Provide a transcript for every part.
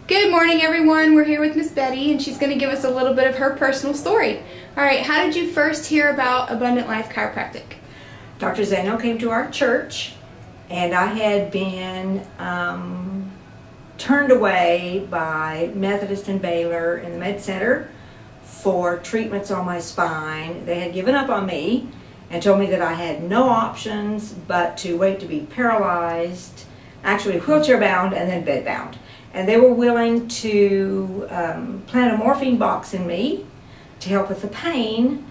Good morning, everyone. We're here with Miss Betty, and she's going to give us a little bit of her personal story. All right, how did you first hear about Abundant Life Chiropractic? Dr. Zaino came to our church, and I had been turned away by Methodist and Baylor in the Med Center for treatments on my spine. They had given up on me and told me that I had no options but to wait to be paralyzed, actually wheelchair bound and then bed bound. And they were willing to plant a morphine box in me to help with the pain,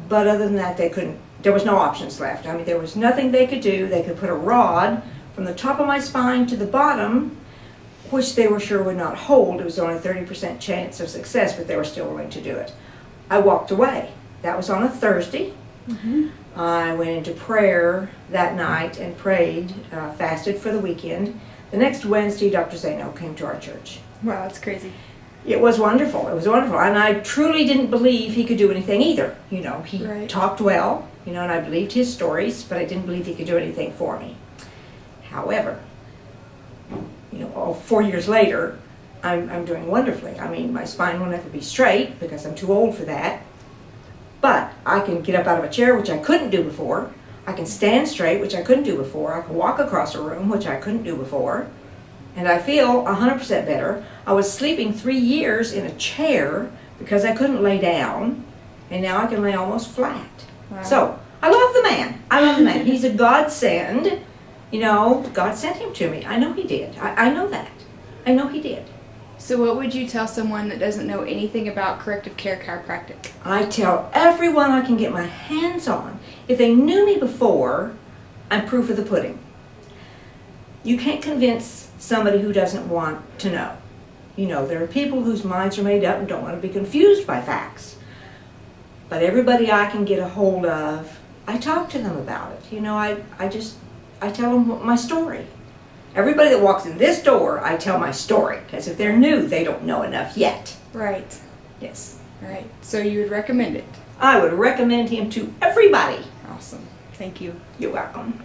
but other than that, there was no options left. I mean, there was nothing they could do. They could put a rod from the top of my spine to the bottom, which they were sure would not hold. It was only a 30% chance of success, but they were still willing to do it. I walked away. That was on a Thursday. Mm-hmm. I went into prayer that night and prayed, fasted for the weekend. The next Wednesday, Dr. Zaino came to our church. Wow, that's crazy. It was wonderful. It was wonderful. And I truly didn't believe he could do anything either. You know, he talked well, and I believed his stories, but I didn't believe he could do anything for me. However, 4 years later, I'm doing wonderfully. I mean, my spine won't ever be straight because I'm too old for that. But I can get up out of a chair, which I couldn't do before. I can stand straight, which I couldn't do before. I can walk across a room, which I couldn't do before. And I feel 100% better. I was sleeping 3 years in a chair because I couldn't lay down. And now I can lay almost flat. Wow. So, I love the man. I love the man. He's a godsend. God sent him to me. I know he did. I know that. I know he did. So what would you tell someone that doesn't know anything about corrective care chiropractic? I tell everyone I can get my hands on. If they knew me before, I'm proof of the pudding. You can't convince somebody who doesn't want to know. There are people whose minds are made up and don't want to be confused by facts. But everybody I can get a hold of, I talk to them about it. I tell them my story. Everybody that walks in this door, I tell my story. Because if they're new, they don't know enough yet. Right. Yes. Right. So you would recommend it? I would recommend him to everybody. Awesome. Thank you. You're welcome.